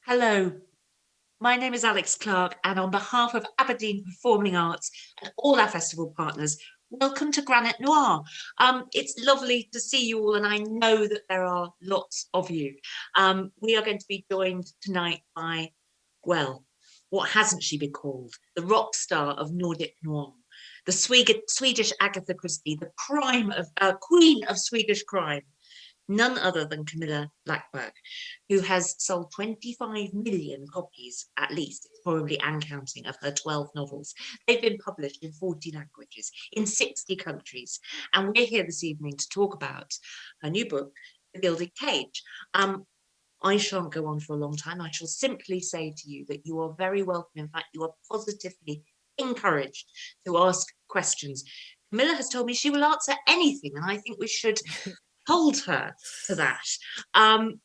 Hello, my name is Alex Clark, and on behalf of Aberdeen Performing Arts and all our festival partners, welcome to Granite Noir. It's lovely to see you all, and I know that there are lots of you. We are going to be joined tonight by, well, what hasn't she been called? The rock star of Nordic noir, the Swedish Agatha Christie, the queen of Swedish crime, none other than Camilla Läckberg, who has sold 25 million copies, at least, it's probably and counting, of her 12 novels. They've been published in 40 languages, in 60 countries. And we're here this evening to talk about her new book, The Gilded Cage. I shan't go on for a long time. I shall simply say to you that you are very welcome. In fact, you are positively encouraged to ask questions. Camilla has told me she will answer anything, and I think we should hold her to that.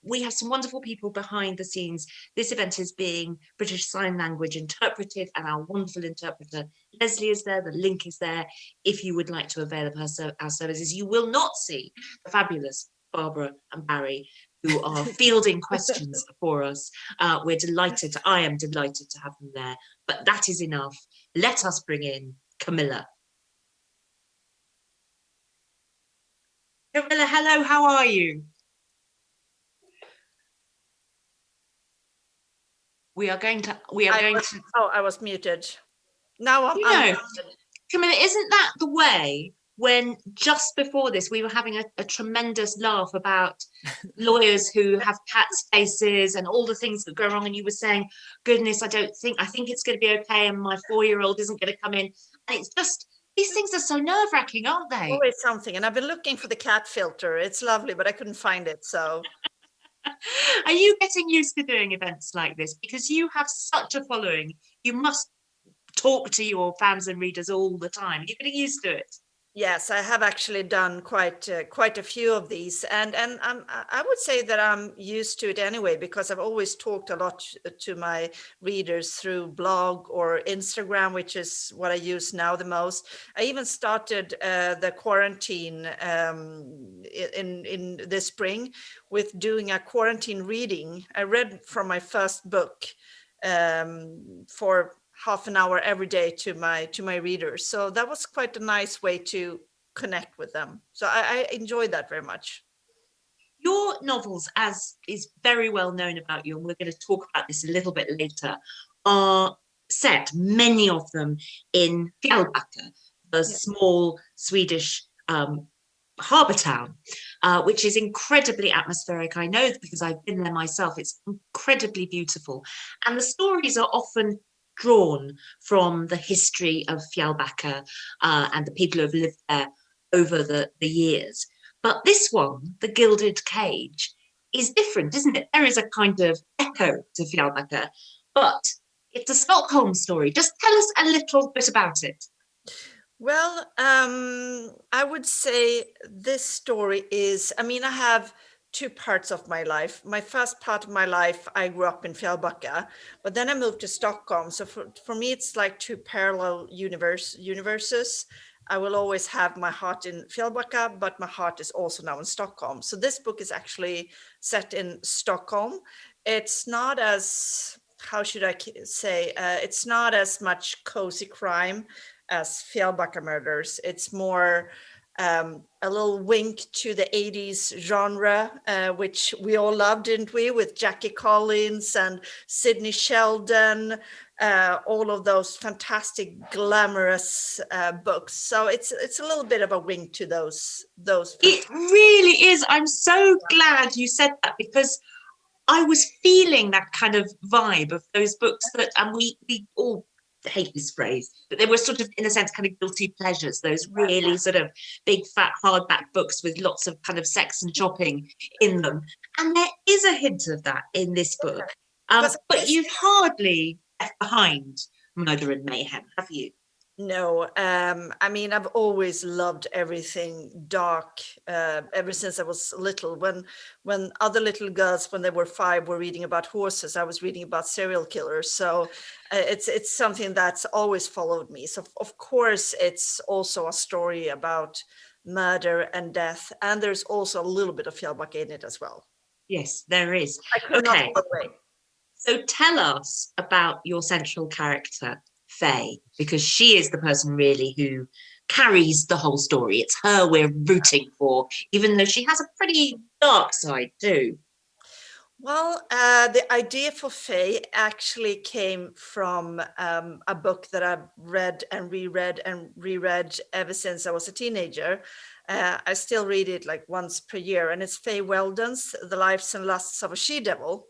We have some wonderful people behind the scenes. This event is being British Sign Language interpreted, and our wonderful interpreter Leslie is there. The link is there if you would like to avail of our services. You will not see the fabulous Barbara and Barry, who are fielding questions for us. I am delighted to have them there, but that is enough. Let us bring in Camilla. Camilla, hello, how are you? Oh, I was muted. Now I'm Camilla, isn't that the way when just before this we were having a tremendous laugh about lawyers who have cats' faces and all the things that go wrong, and you were saying, goodness, I think it's going to be okay, and my 4-year-old isn't going to come in, and it's just, these things are so nerve-wracking, aren't they? Always something. And I've been looking for the cat filter. It's lovely, but I couldn't find it. So are you getting used to doing events like this? Because you have such a following. You must talk to your fans and readers all the time. Are you getting used to it? yes, I have actually done quite a few of these, and I would say that I'm used to it anyway, because I've always talked a lot to my readers through blog or Instagram, which is what I use now the most. I even started the quarantine in this spring with doing a quarantine reading. I read from my first book for half an hour every day to my readers. So that was quite a nice way to connect with them. So I enjoyed that very much. Your novels, as is very well known about you, and we're going to talk about this a little bit later, are set, many of them, in Fjällbacka, the small Swedish harbour town, which is incredibly atmospheric. I know because I've been there myself. It's incredibly beautiful. And the stories are often drawn from the history of Fjällbacka and the people who have lived there over the years. But this one, The Gilded Cage, is different, isn't it? There is a kind of echo to Fjällbacka, but it's a Stockholm story. Just tell us a little bit about it. Well, I would say this story is, I have two parts of my life. My first part of my life, I grew up in Fjällbacka, but then I moved to Stockholm. So for me, it's like two parallel universes. I will always have my heart in Fjällbacka, but my heart is also now in Stockholm. So this book is actually set in Stockholm. It's not as, how should I say, it's not as much cozy crime as Fjällbacka Murders. It's more a little wink to the 80s genre, which we all loved, didn't we? With Jackie Collins and Sidney Sheldon, all of those fantastic, glamorous books. So it's a little bit of a wink to those. It really is. I'm so glad you said that, because I was feeling that kind of vibe of those books that, and we all hate this phrase, but they were sort of, in a sense, kind of guilty pleasures, those really sort of big fat hardback books with lots of kind of sex and shopping in them. And there is a hint of that in this book. But you've hardly left behind Murder and Mayhem, have you? No, I've always loved everything dark ever since I was little. When other little girls, when they were 5, were reading about horses, I was reading about serial killers. So it's something that's always followed me. So of course, it's also a story about murder and death, and there's also a little bit of Fjällbacka in it as well. Yes, there is. I could not go away. So tell us about your central character, Faye, because she is the person really who carries the whole story. It's her we're rooting for, even though she has a pretty dark side too. Well, the idea for Faye actually came from a book that I've read and reread ever since I was a teenager. I still read it like once per year, and it's Faye Weldon's The Lives and Lusts of a She-Devil.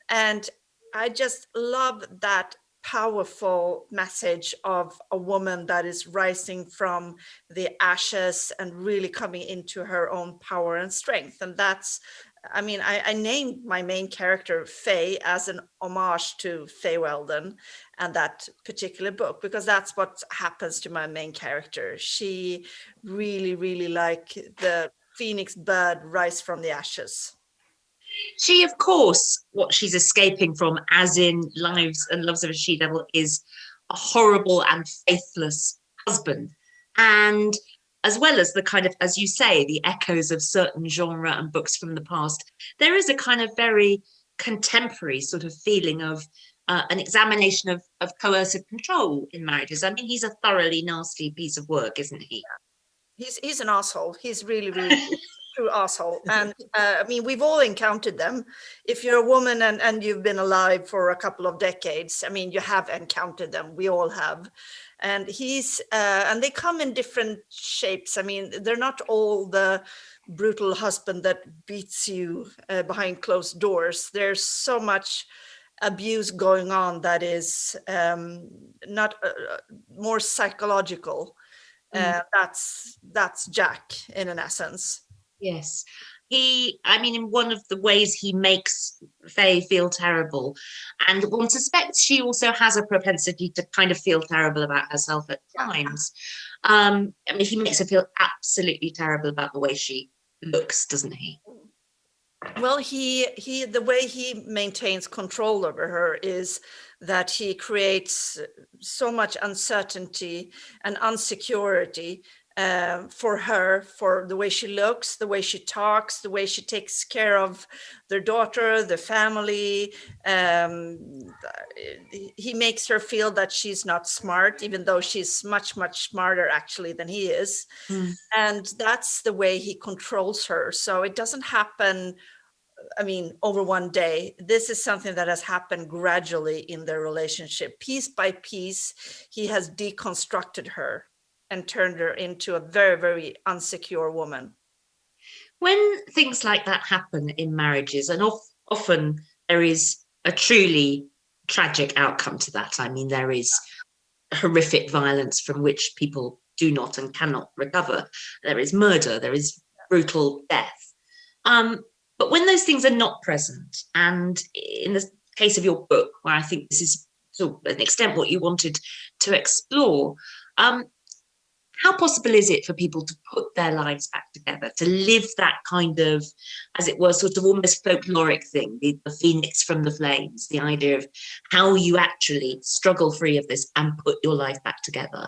And I just love that powerful message of a woman that is rising from the ashes and really coming into her own power and strength. And that's, I mean, I named my main character Faye as an homage to Faye Weldon and that particular book, because that's what happens to my main character. She really, really like the phoenix bird rise from the ashes. She, of course, what she's escaping from, as in Lives and Loves of a She-Devil, is a horrible and faithless husband. And as well as the kind of, as you say, the echoes of certain genre and books from the past, there is a kind of very contemporary sort of feeling of an examination of coercive control in marriages. I mean, he's a thoroughly nasty piece of work, isn't he? He's an asshole. He's really, really true asshole. And I mean, we've all encountered them. If you're a woman and you've been alive for a couple of decades, I mean, you have encountered them. We all have. And and they come in different shapes. I mean, they're not all the brutal husband that beats you behind closed doors. There's so much abuse going on that is not more psychological. That's Jack in an essence. Yes. I mean, in one of the ways he makes Faye feel terrible, and one suspects she also has a propensity to kind of feel terrible about herself at times. I mean, he makes her feel absolutely terrible about the way she looks, doesn't he? Well, the way he maintains control over her is that he creates so much uncertainty and insecurity for her, for the way she looks, the way she talks, the way she takes care of their daughter, the family. He makes her feel that she's not smart, even though she's much, much smarter actually than he is. And that's the way he controls her. So it doesn't happen, I mean, over one day. This is something that has happened gradually in their relationship. Piece by piece, he has deconstructed her and turned her into a very, very insecure woman. When things like that happen in marriages, and often there is a truly tragic outcome to that. I mean, there is horrific violence from which people do not and cannot recover. There is murder, there is brutal death. But when those things are not present, and in the case of your book, where I think this is to an extent what you wanted to explore, how possible is it for people to put their lives back together, to live that kind of, as it were, sort of almost folkloric thing, the phoenix from the flames, the idea of how you actually struggle free of this and put your life back together?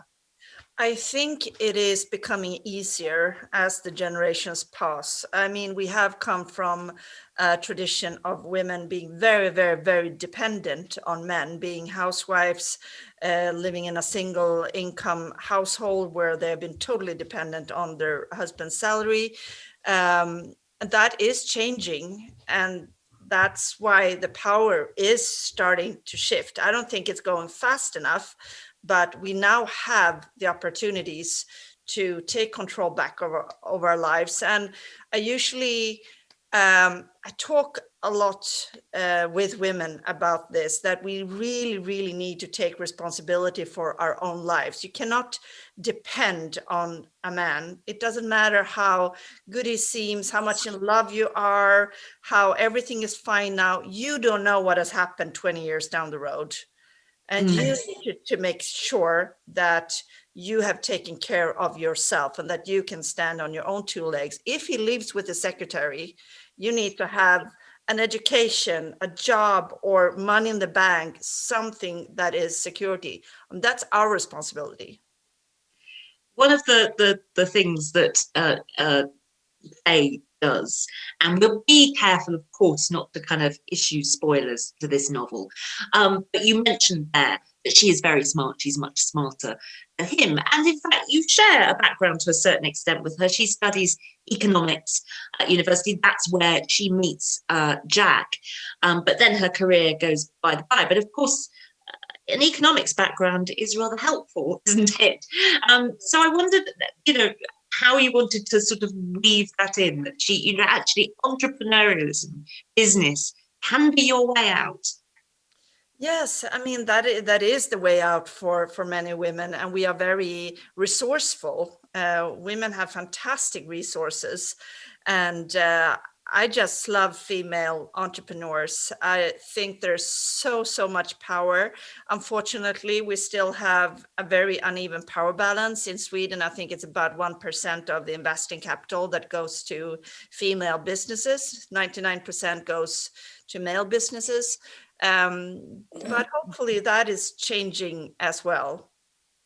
I think it is becoming easier as the generations pass. I mean, we have come from a tradition of women being very, very, very dependent on men, being housewives, living in a single income household where they've been totally dependent on their husband's salary. That is changing, and that's why the power is starting to shift. I don't think it's going fast enough, but we now have the opportunities to take control back over our lives. And I usually, I talk a lot with women about this, that we really, really need to take responsibility for our own lives. You cannot depend on a man. It doesn't matter how good he seems, how much in love you are, how everything is fine now. You don't know what has happened 20 years down the road. And you need to make sure that you have taken care of yourself and that you can stand on your own two legs. If he lives with a secretary, you need to have an education, a job, or money in the bank, something that is security. And that's our responsibility. One of the things that does. And we'll be careful, of course, not to kind of issue spoilers to this novel. But you mentioned there that she is very smart. She's much smarter than him. And in fact, you share a background to a certain extent with her. She studies economics at university. That's where she meets Jack. But then her career goes by the by. But of course, an economics background is rather helpful, isn't it? So I wondered, how you wanted to sort of weave that in, that she, actually entrepreneurialism, business can be your way out. Yes, I mean that is the way out for many women, and we are very resourceful. Women have fantastic resources, and I just love female entrepreneurs. I think there's so much power. Unfortunately, we still have a very uneven power balance in Sweden. I think it's about 1% of the investing capital that goes to female businesses. 99% goes to male businesses. But hopefully that is changing as well.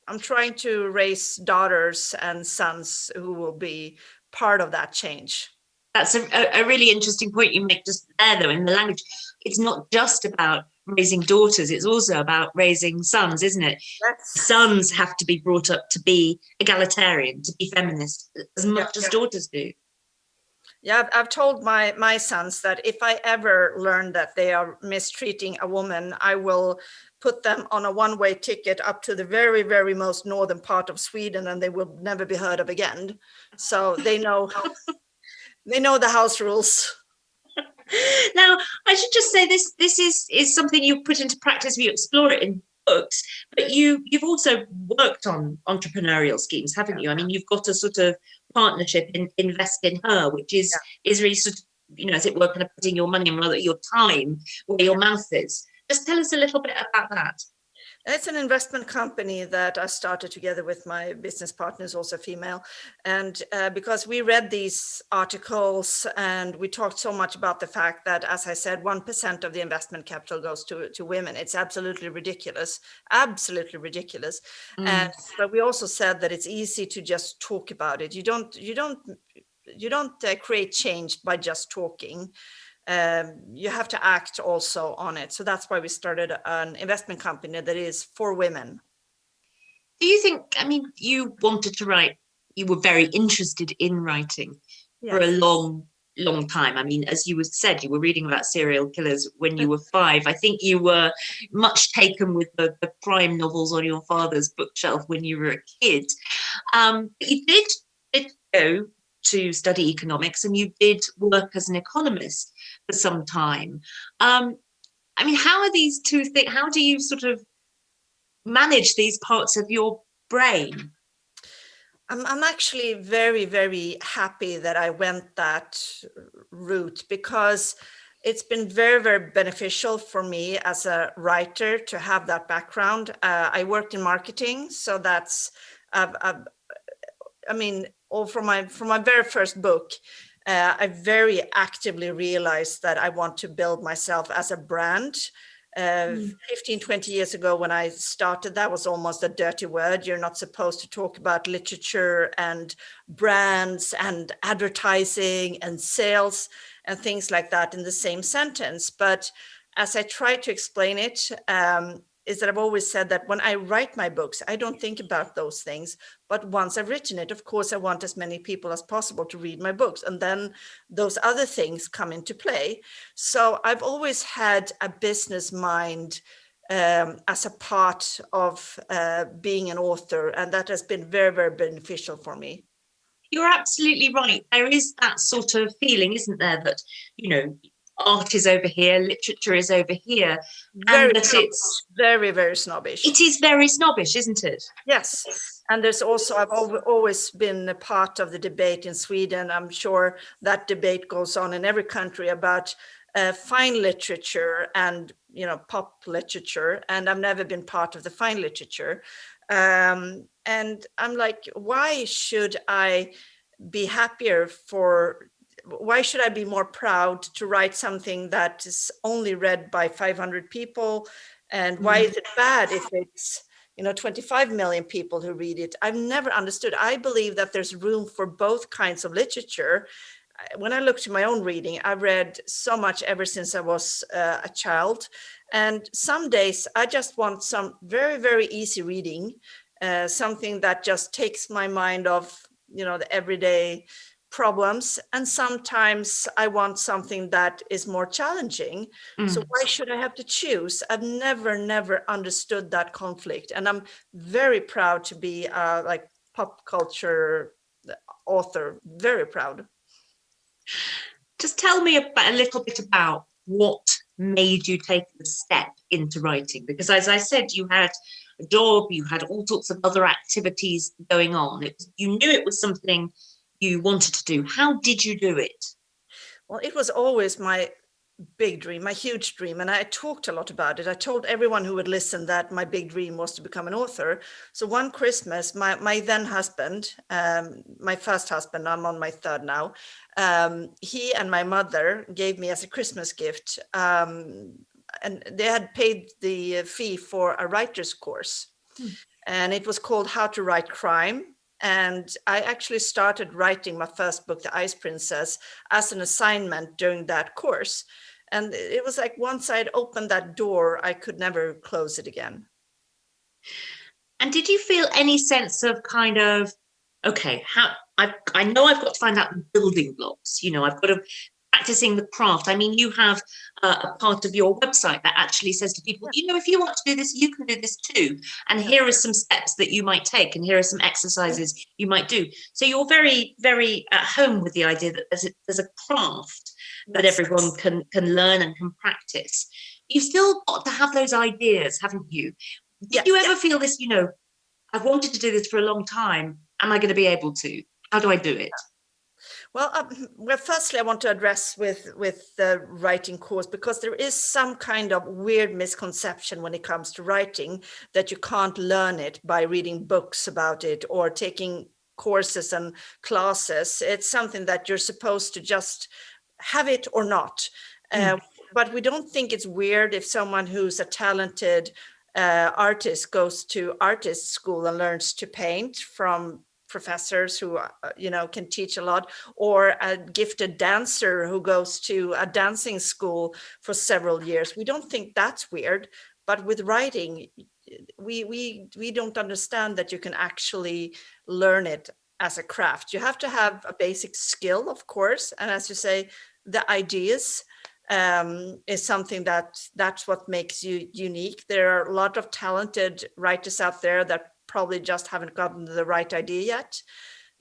I'm trying to raise daughters and sons who will be part of that change. That's a really interesting point you make just there, though, in the language. It's not just about raising daughters, it's also about raising sons, isn't it? Yes. Sons have to be brought up to be egalitarian, to be feminist, as much as daughters do. Yeah, I've told my sons that if I ever learn that they are mistreating a woman, I will put them on a one-way ticket up to the very, very most northern part of Sweden, and they will never be heard of again. So they know they know the house rules. Now, I should just say this is something you put into practice. You explore it in books, but you've also worked on entrepreneurial schemes, haven't you? I mean, you've got a sort of partnership in Invest in Her, which is really sort of, as it were, kind of putting your money and rather your time where your mouth is. Just tell us a little bit about that. It's an investment company that I started together with my business partners, also female. And because we read these articles and we talked so much about the fact that, as I said, 1% of the investment capital goes to women. It's absolutely ridiculous, absolutely ridiculous. But we also said that it's easy to just talk about it. You don't create change by just talking. You have to act also on it. So that's why we started an investment company that is for women. Do you think, I mean, you wanted to write, you were very interested in writing for a long time. I mean, as you said, you were reading about serial killers when you were 5. I think you were much taken with the crime novels on your father's bookshelf when you were a kid. But you did go to study economics, and you did work as an economist for some time. I mean, how are these two things? How do you sort of manage these parts of your brain? I'm actually very, very happy that I went that route, because it's been very, very beneficial for me as a writer to have that background. I worked in marketing, so that's, I mean, from my very first book, I very actively realized that I want to build myself as a brand. 15, 20 years ago when I started, that was almost a dirty word. You're not supposed to talk about literature and brands and advertising and sales and things like that in the same sentence. But as I try to explain it, is that I've always said that when I write my books, I don't think about those things. But once I've written it, of course, I want as many people as possible to read my books. And then those other things come into play. So I've always had a business mind as a part of being an author. And that has been very, very beneficial for me. You're absolutely right. There is that sort of feeling, isn't there, that, art is over here, literature is over here, and that it's very, very snobbish. It is very snobbish, isn't it? Yes. And there's also, I've always been a part of the debate in Sweden. I'm sure that debate goes on in every country about fine literature and, pop literature. And I've never been part of the fine literature. And I'm like, why should I be happier why should I be more proud to write something that is only read by 500 people? And why is it bad if it's, 25 million people who read it? I've never understood. I believe that there's room for both kinds of literature. when I look to my own reading, I've read so much ever since I was a child. And some days I just want some very, very easy reading, something that just takes my mind off, the everyday problems. And sometimes I want something that is more challenging. So why should I have to choose? I've never understood that conflict. And I'm very proud to be like pop culture author, very proud. Just tell me a little bit about what made you take the step into writing, because as I said, you had a job, you had all sorts of other activities going on. You knew it was something you wanted to do. How did you do it? Well, it was always my big dream, my huge dream, and I talked a lot about it. I told everyone who would listen that my big dream was to become an author. So one Christmas, my then husband, my first husband, I'm on my third now, he and my mother gave me as a Christmas gift, and they had paid the fee for a writer's course, and it was called How to Write Crime. And I actually started writing my first book, The Ice Princess, as an assignment during that course. And it was like once I'd opened that door, I could never close it again. And did you feel any sense of kind of, okay, I know I've got to find out the building blocks, I've got to practicing the craft. I mean, you have a part of your website that actually says to people, if you want to do this, you can do this too. And here are some steps that you might take, and here are some exercises you might do. So you're very, very at home with the idea that there's a craft that everyone can learn and can practice. You've still got to have those ideas, haven't you? Did you ever feel this, I've wanted to do this for a long time. Am I going to be able to? How do I do it? Well, firstly, I want to address with the writing course, because there is some kind of weird misconception when it comes to writing, that you can't learn it by reading books about it or taking courses and classes. It's something that you're supposed to just have it or not. But we don't think it's weird if someone who's a talented artist goes to artist school and learns to paint from professors who can teach a lot, or a gifted dancer who goes to a dancing school for several years. We don't think that's weird, but with writing, we don't understand that you can actually learn it as a craft. You have to have a basic skill, of course, and as you say, the ideas is something that's what makes you unique. There are a lot of talented writers out there that probably just haven't gotten the right idea yet.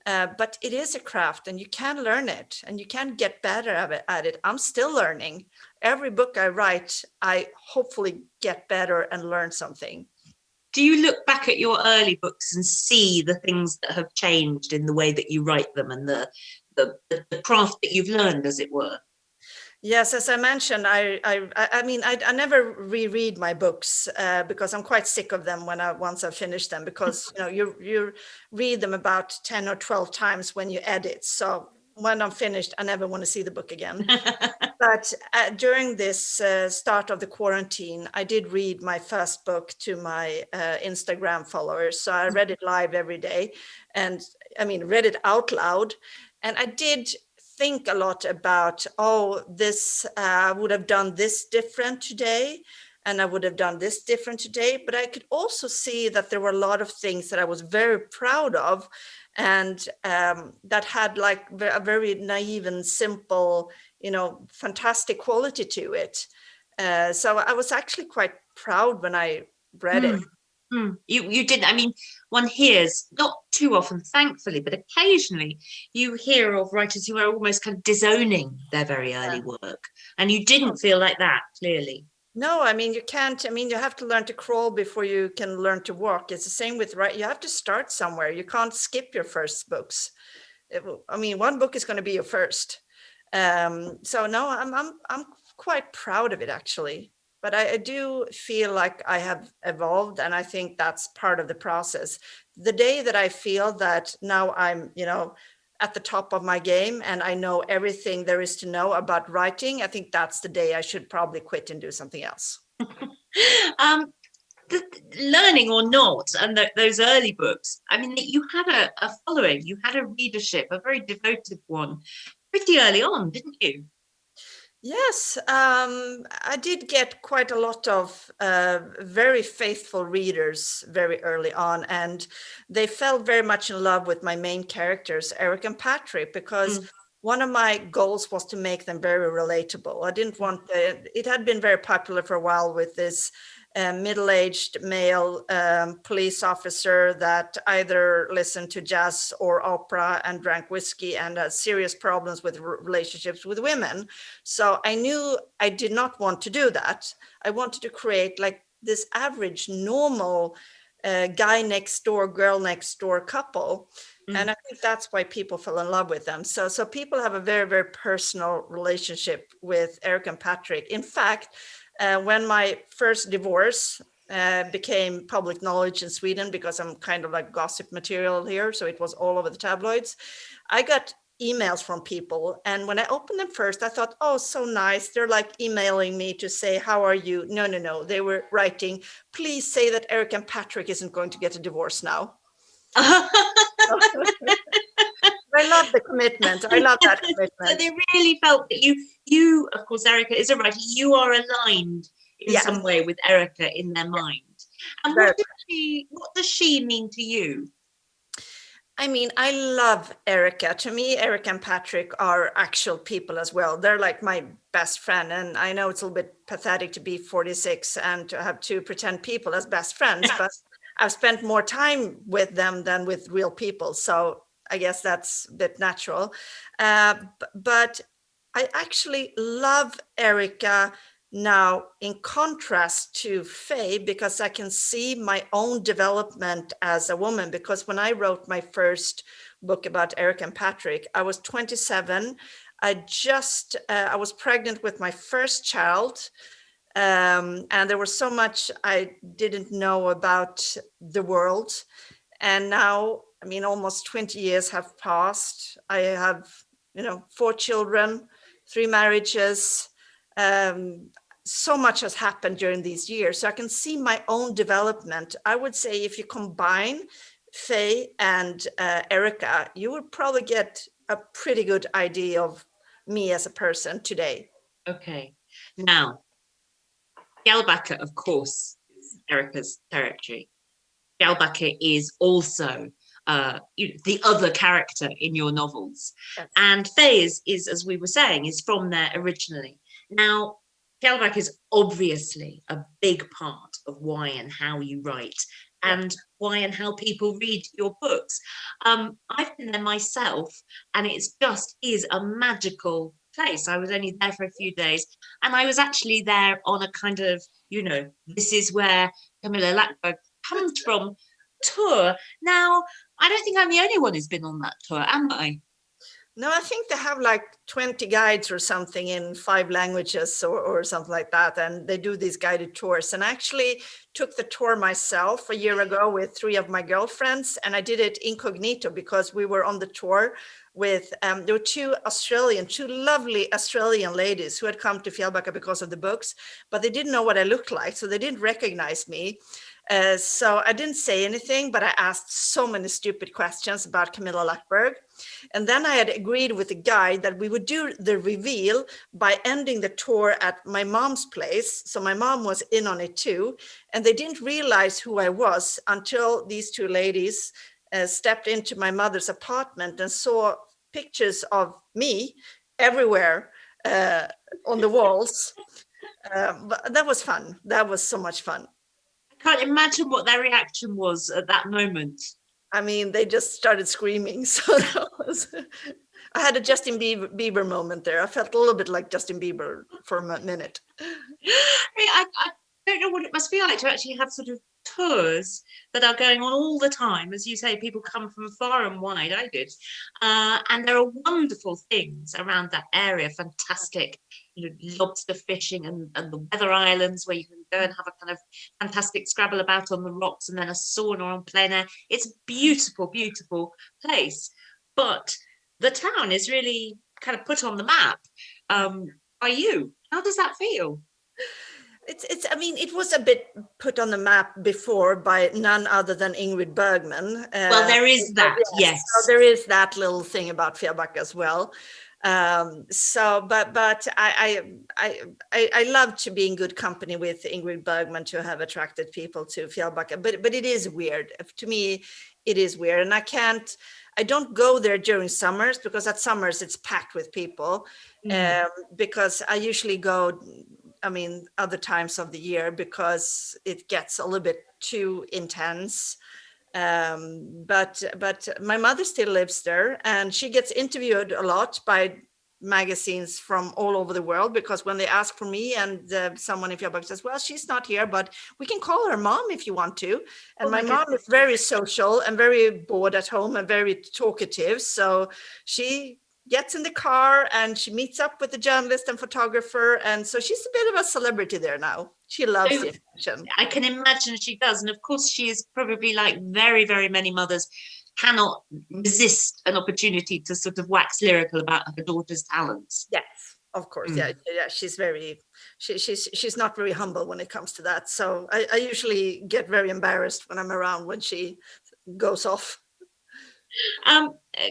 But it is a craft, and you can learn it, and you can get better at it. I'm still learning. Every book I write, I hopefully get better and learn something. Do you look back at your early books and see the things that have changed in the way that you write them, and the craft that you've learned, as it were? Yes, as I mentioned, I mean, I never reread my books because I'm quite sick of them once I've finished them, because you read them about 10 or 12 times when you edit. So when I'm finished, I never want to see the book again. But during this start of the quarantine, I did read my first book to my Instagram followers. So I read it live every day, and I mean, read it out loud. And I did think a lot about, this would have done this different today, and I would have done this different today. But I could also see that there were a lot of things that I was very proud of, and that had like a very naive and simple, fantastic quality to it. So I was actually quite proud when I read it. You didn't. I mean, one hears, not too often, thankfully, but occasionally you hear of writers who are almost kind of disowning their very early work, and you didn't feel like that, clearly. No, I mean, you can't. I mean, you have to learn to crawl before you can learn to walk. It's the same with writing. You have to start somewhere. You can't skip your first books. One book is going to be your first. So no, I'm quite proud of it, actually. But I do feel like I have evolved, and I think that's part of the process. The day that I feel that now I'm, at the top of my game and I know everything there is to know about writing, I think that's the day I should probably quit and do something else. Learning or not, and those early books, I mean, you had a following, you had a readership, a very devoted one. pretty early on, didn't you? Yes, I did get quite a lot of very faithful readers very early on, and they fell very much in love with my main characters, Eric and Patrick, because one of my goals was to make them very relatable. I didn't want it had been very popular for a while with this middle-aged male police officer that either listened to jazz or opera and drank whiskey and had serious problems with relationships with women. So I knew I did not want to do that. I wanted to create like this average, normal guy next door, girl next door couple. And I think that's why people fell in love with them. So people have a very, very personal relationship with Eric and Patrick. In fact, when my first divorce became public knowledge in Sweden, because I'm kind of like gossip material here, so it was all over the tabloids, I got emails from people. And when I opened them first, I thought, oh, so nice. They're like emailing me to say, how are you? No, no, no. They were writing, please say that Eric and Patrick isn't going to get a divorce now. I love the commitment. I love that commitment. So they really felt that you, of course, Erica is a writer, you are aligned in some way with Erica in their mind. And what does she mean to you? I mean, I love Erica. To me, Erica and Patrick are actual people as well. They're like my best friend. And I know it's a little bit pathetic to be 46 and to have two pretend people as best friends, but I've spent more time with them than with real people. So I guess that's a bit natural. But I actually love Erica now in contrast to Faye, because I can see my own development as a woman. Because when I wrote my first book about Eric and Patrick, I was 27. I was pregnant with my first child. And there was so much I didn't know about the world. And now, I mean, almost 20 years have passed. I have, 4 children, 3 marriages. So much has happened during these years. So I can see my own development. I would say if you combine Faye and Erica, you would probably get a pretty good idea of me as a person today. Okay. Now, Fjällbacka, of course, is Erica's territory. Fjällbacka is also the other character in your novels. Yes. And Faye is, as we were saying, is from there originally. Now, Fjällbacka is obviously a big part of why and how you write and why and how people read your books. I've been there myself, and it just is a magical place. I was only there for a few days, and I was actually there on a kind of, this is where Camilla Läckberg comes from tour. Now, I don't think I'm the only one who's been on that tour, am I? No, I think they have like 20 guides or something in 5 languages or something like that. And they do these guided tours. And I actually took the tour myself a year ago with 3 of my girlfriends. And I did it incognito because we were on the tour with, there were 2 lovely Australian ladies who had come to Fjällbacka because of the books, but they didn't know what I looked like. So they didn't recognize me. So I didn't say anything, but I asked so many stupid questions about Camilla Läckberg. And then I had agreed with the guide that we would do the reveal by ending the tour at my mom's place. So my mom was in on it too. And they didn't realize who I was until these 2 ladies stepped into my mother's apartment and saw pictures of me everywhere on the walls. But that was fun. That was so much fun. Can't imagine what their reaction was at that moment. I mean, they just started screaming. So I had a Justin Bieber moment there. I felt a little bit like Justin Bieber for a minute. I don't know what it must be like to actually have sort of tours that are going on all the time. As you say, people come from far and wide. I did. And there are wonderful things around that area. Fantastic, lobster fishing and the weather islands where you can go and have a kind of fantastic scrabble about on the rocks, and then a sauna on plein air. It's a beautiful, beautiful place. But the town is really kind of put on the map by you. How does that feel? I mean, it was a bit put on the map before by none other than Ingrid Bergman. Well, there is that, yes. So there is that little thing about Fjällbacka as well. But I love to be in good company with Ingrid Bergman, to have attracted people to Fjällbacka. But it is weird to me. It is weird, and I don't go there during summers, because at summers it's packed with people. Because I usually go, I mean, other times of the year, because it gets a little bit too intense. But my mother still lives there, and she gets interviewed a lot by magazines from all over the world, because when they ask for me, and someone in Fjällbacka says, well, she's not here, but we can call her mom if you want to. And my mom is very social and very bored at home and very talkative, so she gets in the car and she meets up with the journalist and photographer, and so she's a bit of a celebrity there now. She loves the attention. I can imagine she does. And of course, she is probably, like very, very many mothers, cannot resist an opportunity to sort of wax lyrical about her daughter's talents. Yes, of course. Yeah. She's she's not very humble when it comes to that. So I usually get very embarrassed when I'm around when she goes off.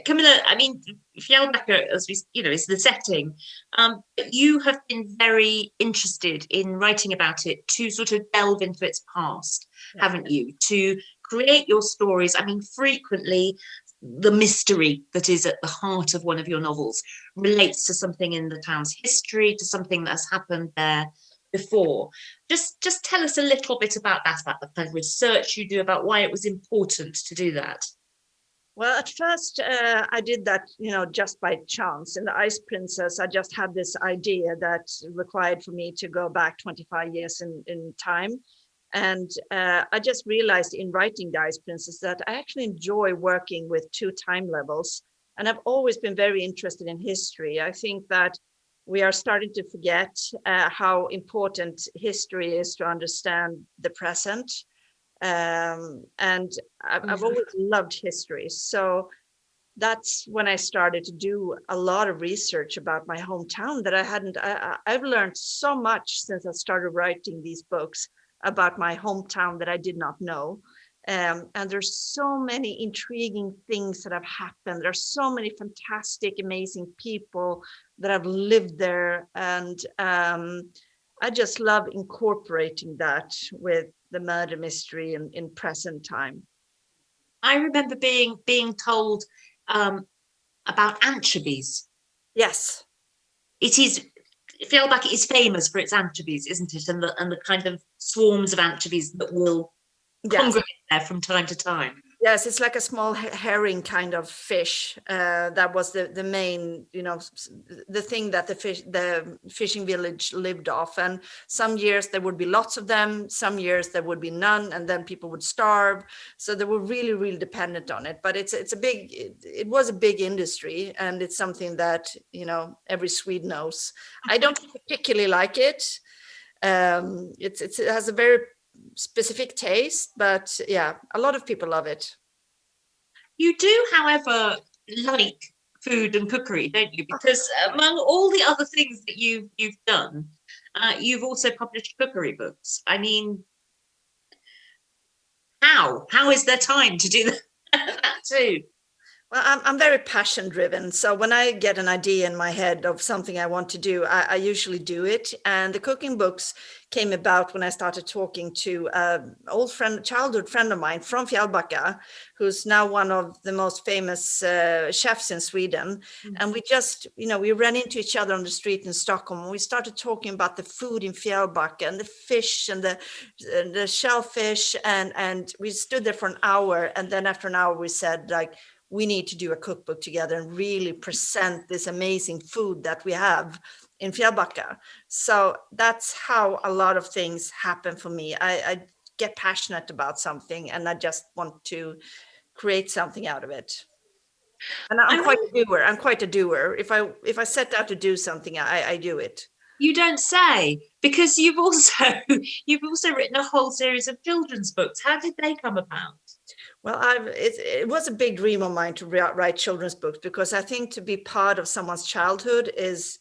Camilla, I mean, Fjällbacka, as we, is the setting. But you have been very interested in writing about it to sort of delve into its past, haven't you? To create your stories. I mean, frequently the mystery that is at the heart of one of your novels relates to something in the town's history, to something that has happened there before. Just tell us a little bit about that, about the kind of research you do, about why it was important to do that. Well, at first I did that, just by chance. In The Ice Princess, I just had this idea that required for me to go back 25 years in time. And I just realized in writing The Ice Princess that I actually enjoy working with two time levels. And I've always been very interested in history. I think that we are starting to forget how important history is to understand the present. And I've always loved history. So that's when I started to do a lot of research about my hometown that I've learned so much since I started writing these books about my hometown that I did not know. And there's so many intriguing things that have happened. There's so many fantastic, amazing people that have lived there. And I just love incorporating that with the murder mystery in present time. I remember being told about anchovies. Yes. It is, Fjällbacka is famous for its anchovies, isn't it? And the kind of swarms of anchovies that will congregate there from time to time. Yes, it's like a small herring kind of fish. That was the main, the thing that the fishing village lived off. And some years there would be lots of them, some years there would be none, and then people would starve. So they were really, really dependent on it. But it was a big industry, and it's something that every Swede knows. I don't particularly like it. It has a very specific taste, but yeah, a lot of people love it. You do, however, like food and cookery, don't you? Because among all the other things that you've done, you've also published cookery books. I mean, how is there time to do that too? Well, I'm very passion driven. So when I get an idea in my head of something I want to do, I usually do it. And the cooking books came about when I started talking to an old friend, childhood friend of mine from Fjällbacka, who's now one of the most famous chefs in Sweden. Mm-hmm. And we just, we ran into each other on the street in Stockholm. And we started talking about the food in Fjällbacka and the fish and the shellfish. And we stood there for an hour. And then after an hour, we said, like, we need to do a cookbook together and really present this amazing food that we have in Fjällbacka. So that's how a lot of things happen for me. I get passionate about something and I just want to create something out of it. And I'm quite a doer. If I set out to do something, I do it. You don't say, because you've also written a whole series of children's books. How did they come about? Well, it was a big dream of mine to write children's books, because I think to be part of someone's childhood is,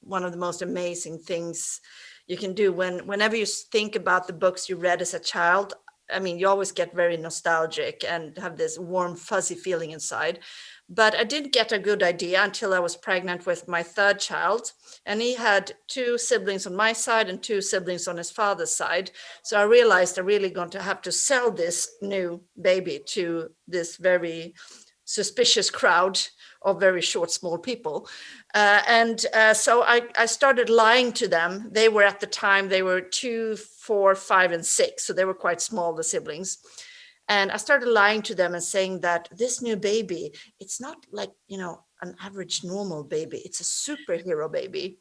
one of the most amazing things you can do. Whenever you think about the books you read as a child, I mean, you always get very nostalgic and have this warm, fuzzy feeling inside. But I didn't get a good idea until I was pregnant with my third child. And he had 2 siblings on my side and 2 siblings on his father's side. So I realized I'm really going to have to sell this new baby to this very suspicious crowd of very short, small people. So I started lying to them. They were at the time, they were 2, 4, 5, and 6. So they were quite small, the siblings. And I started lying to them and saying that this new baby, it's not like, an average normal baby. It's a superhero baby.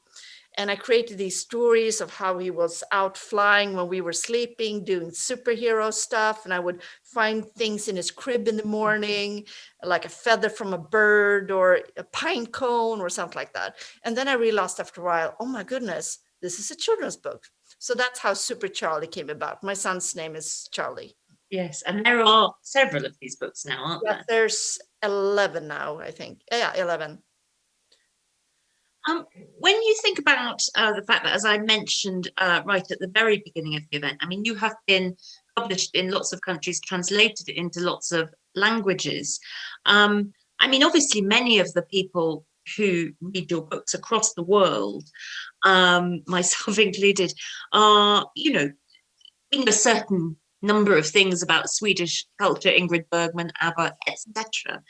And I created these stories of how he was out flying when we were sleeping, doing superhero stuff. And I would find things in his crib in the morning, like a feather from a bird or a pine cone or something like that. And then I realized after a while, oh my goodness, this is a children's book. So that's how Super Charlie came about. My son's name is Charlie. Yes, and there are several of these books now, aren't there? There's 11 now, I think. Yeah, 11. When you think about the fact that, as I mentioned right at the very beginning of the event, I mean, you have been published in lots of countries, translated into lots of languages. I mean, obviously, many of the people who read your books across the world, myself included, are, being a certain number of things about Swedish culture, Ingrid Bergman, ABBA, etc.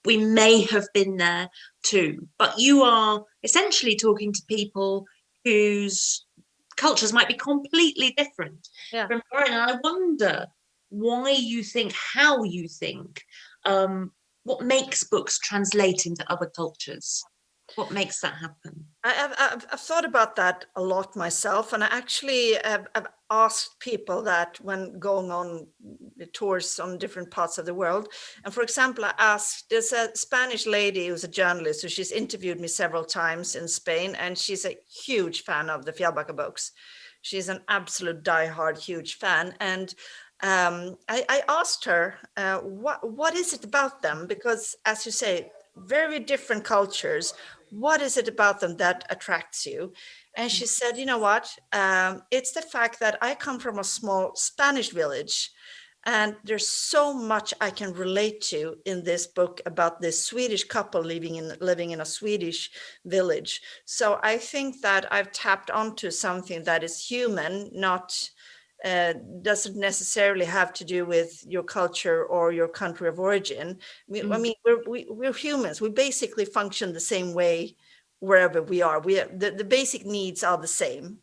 We may have been there too, but you are essentially talking to people whose cultures might be completely different from mine. And I wonder why you think, how you think, what makes books translate into other cultures? What makes that happen? I've thought about that a lot myself, and I actually have asked people that when going on tours on different parts of the world. And for example, I asked, there's a Spanish lady who's a journalist, so she's interviewed me several times in Spain, and she's a huge fan of the Fjällbacka books. She's an absolute diehard, huge fan. And I asked her, what is it about them? Because as you say, very different cultures. What is it about them that attracts you? And she said, you know what? It's the fact that I come from a small Spanish village, and there's so much I can relate to in this book about this Swedish couple living in a Swedish village. So I think that I've tapped onto something that is human, not doesn't necessarily have to do with your culture or your country of origin. I mean, we're humans. We basically function the same way wherever we are. The basic needs are the same.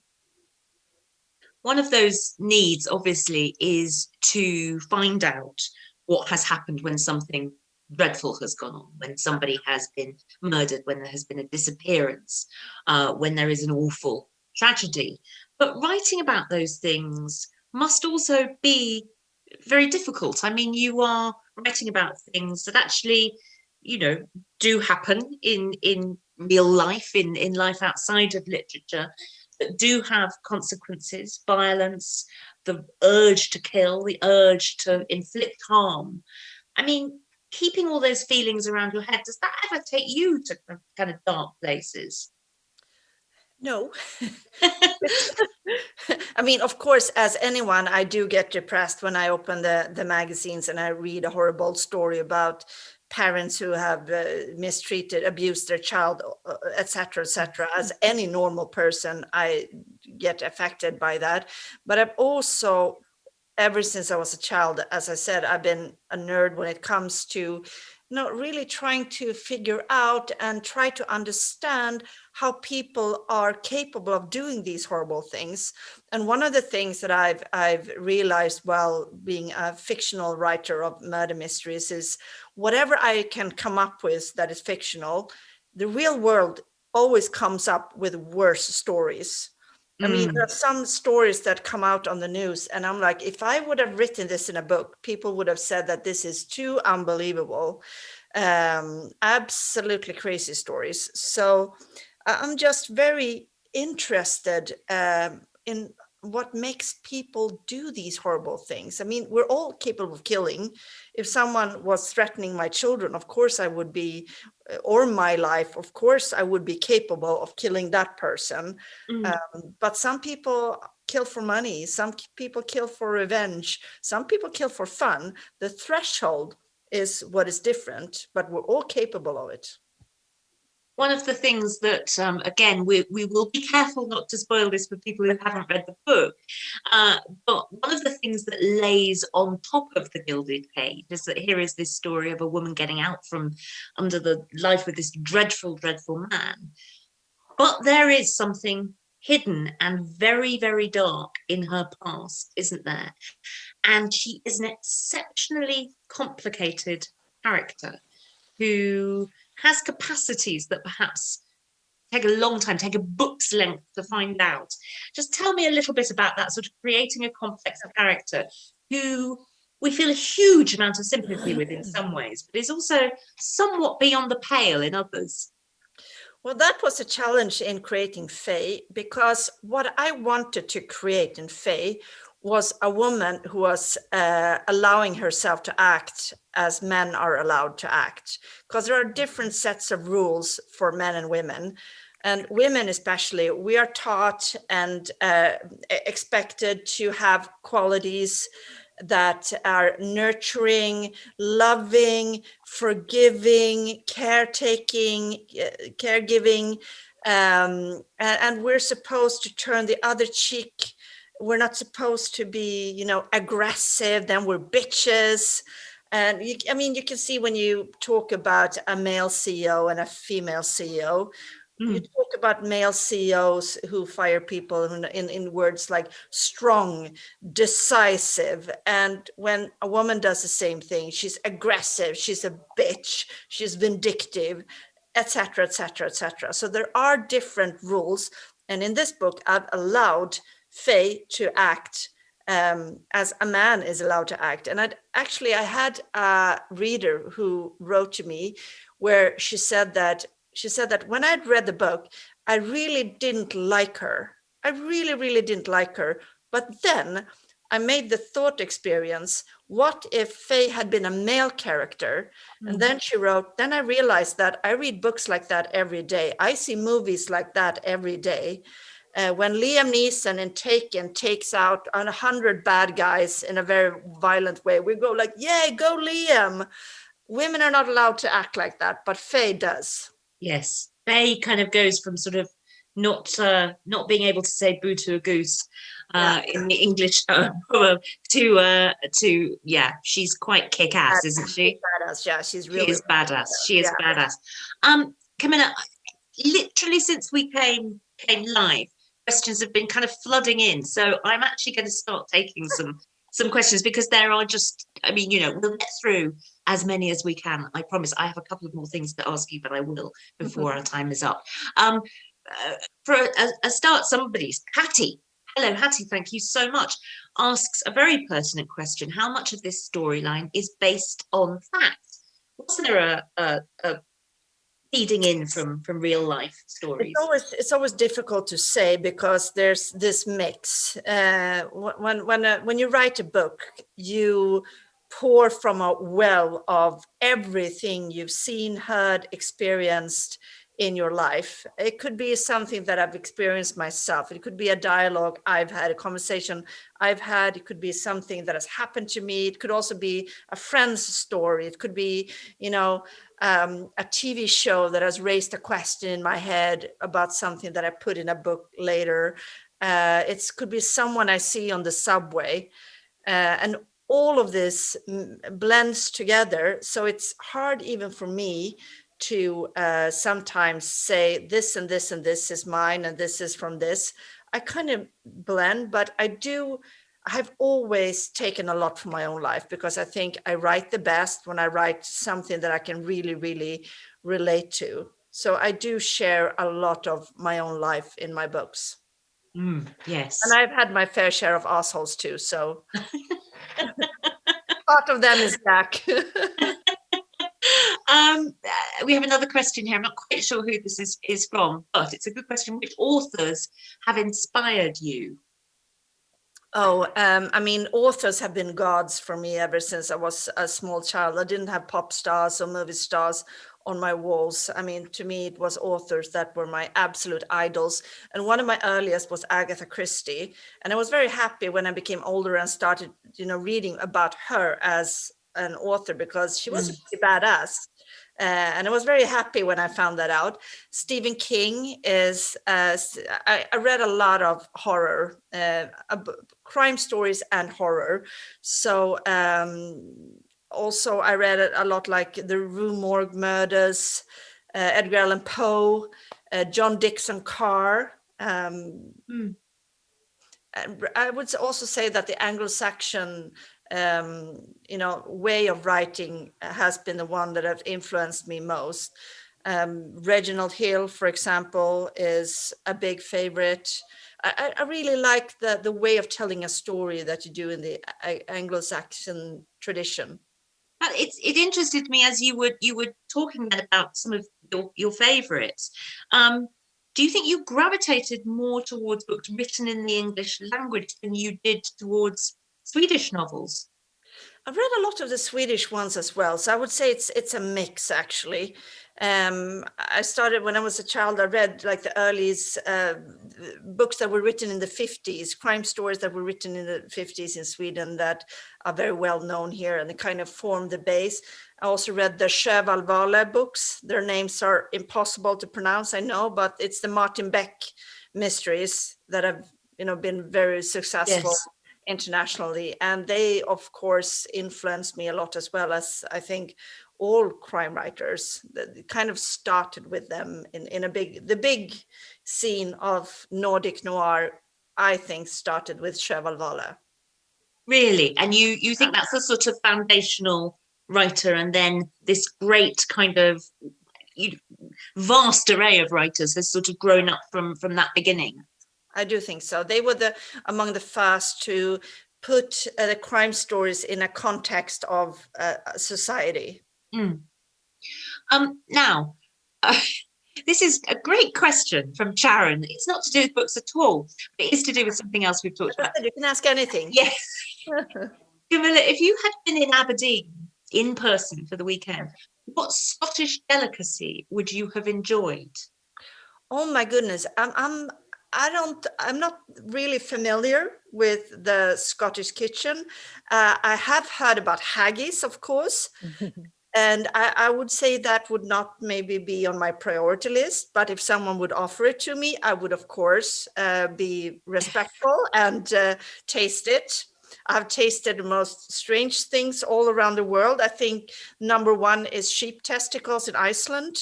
One of those needs, obviously, is to find out what has happened when something dreadful has gone on, when somebody has been murdered, when there has been a disappearance, when there is an awful tragedy. But writing about those things must also be very difficult. I mean, you are writing about things that actually, do happen in real life, in life outside of literature, that do have consequences, violence, the urge to kill, the urge to inflict harm. I mean, keeping all those feelings around your head, does that ever take you to kind of dark places? No. I mean, of course, as anyone, I do get depressed when I open the magazines and I read a horrible story about parents who have mistreated, abused their child, etc., etc. As any normal person, I get affected by that. But I've also, ever since I was a child, as I said, I've been a nerd when it comes to really trying to figure out and try to understand how people are capable of doing these horrible things. And one of the things that I've realized while being a fictional writer of murder mysteries is whatever I can come up with that is fictional, the real world always comes up with worse stories. I mean, there are some stories that come out on the news, and I'm like, if I would have written this in a book, people would have said that this is too unbelievable. Absolutely crazy stories. So I'm just very interested in what makes people do these horrible things. I mean, we're all capable of killing. If someone was threatening my children, of course I would be, or my life, of course I would be capable of killing that person. But some people kill for money. Some people kill for revenge. Some people kill for fun. The threshold is what is different, but we're all capable of it. One of the things that, again, we will be careful not to spoil this for people who haven't read the book, but one of the things that lays on top of the Gilded Cage is that here is this story of a woman getting out from under the life with this dreadful, dreadful man. But there is something hidden and very, very dark in her past, isn't there? And she is an exceptionally complicated character who has capacities that perhaps take a long time, take a book's length to find out. Just tell me a little bit about that, sort of creating a complex character who we feel a huge amount of sympathy with in some ways, but is also somewhat beyond the pale in others. Well, that was a challenge in creating Faye, because what I wanted to create in Faye was a woman who was allowing herself to act as men are allowed to act, because there are different sets of rules for men and women. And women especially, we are taught and expected to have qualities that are nurturing, loving, forgiving, caregiving, and we're supposed to turn the other cheek. We're not supposed to be, you know, aggressive, then we're bitches. And I mean, you can see when you talk about a male CEO and a female CEO, you talk about male CEOs who fire people in words like strong, decisive. And when a woman does the same thing, she's aggressive, she's a bitch, she's vindictive, etc., etc., etc. So there are different rules. And in this book, I've allowed Faye to act as a man is allowed to act. And I had a reader who wrote to me where she said that when I'd read the book, I really didn't like her. I really, really didn't like her. But then I made the thought experience, what if Faye had been a male character? And then she wrote, then I realized that I read books like that every day. I see movies like that every day. When Liam Neeson in Taken takes out 100 bad guys in a very violent way, we go like, yay, go Liam. Women are not allowed to act like that, but Faye does. Yes, Faye kind of goes from sort of not being able to say boo to a goose in the English to yeah, she's quite kick-ass, isn't she? Badass, yeah, she's really. She is badass. She is badass. Camilla, literally since we came live, questions have been kind of flooding in, so I'm actually going to start taking some questions, because there are just, I mean, you know, we'll get through as many as we can. I promise. I have a couple of more things to ask you, but I will before our time is up. For a start, somebody's Hattie. Hello, Hattie. Thank you so much. Asks a very pertinent question. How much of this storyline is based on fact? Was there a feeding in from real life stories? It's always difficult to say, because there's this mix. When you write a book, you pour from a well of everything you've seen, heard, experienced in your life. It could be something that I've experienced myself. It could be a dialogue I've had, a conversation I've had. It could be something that has happened to me. It could also be a friend's story. It could be, you know, a TV show that has raised a question in my head about something that I put in a book later. It could be someone I see on the subway. And all of this blends together. So it's hard even for me to sometimes say this and this and this is mine and this is from this. I kind of blend, but I've always taken a lot from my own life, because I think I write the best when I write something that I can really, really relate to. So I do share a lot of my own life in my books. Yes. And I've had my fair share of assholes too, so part of them is Jack. We have another question here. I'm not quite sure who this is from, but it's a good question. Which authors have inspired you? I mean, authors have been gods for me ever since I was a small child. I didn't have pop stars or movie stars on my walls. I mean, to me, it was authors that were my absolute idols. And one of my earliest was Agatha Christie. And I was very happy when I became older and started, reading about her as an author, because she was really badass. And I was very happy when I found that out. Stephen King is, I read a lot of horror, crime stories and horror. So also I read a lot, like the Rue Morgue murders, Edgar Allan Poe, John Dixon Carr. And I would also say that the Anglo-Saxon way of writing has been the one that have influenced me most. Reginald Hill, for example, is a big favorite. I really like the way of telling a story that you do in the Anglo-Saxon tradition. It interested me as you were talking then about some of your favorites. Do you think you gravitated more towards books written in the English language than you did towards Swedish novels? I've read a lot of the Swedish ones as well, so I would say it's a mix, actually. I started when I was a child. I read like the earliest books that were written in the 50s, crime stories that were written in the 50s in Sweden that are very well known here, and they kind of formed the base. I also read the Sjöwallvalla books. Their names are impossible to pronounce, I know, but it's the Martin Beck mysteries that have been very successful. Yes. Internationally, and they of course influenced me a lot, as well as I think all crime writers that kind of started with them in the big scene of Nordic noir. I think started with Sjöwallvalla. Really? And you think that's a sort of foundational writer, and then this great kind of vast array of writers has sort of grown up from that beginning? I do think so. They were among the first to put the crime stories in a context of society. Now, this is a great question from Sharon. It's not to do with books at all, but it is to do with something else we've talked about. You can ask anything. Yes. Camilla, if you had been in Aberdeen in person for the weekend, what Scottish delicacy would you have enjoyed? Oh my goodness. I'm not really familiar with the Scottish kitchen. I have heard about haggis, of course, and I would say that would not maybe be on my priority list, but if someone would offer it to me, I would, of course, be respectful and taste it. I've tasted the most strange things all around the world. I think number one is sheep testicles in Iceland.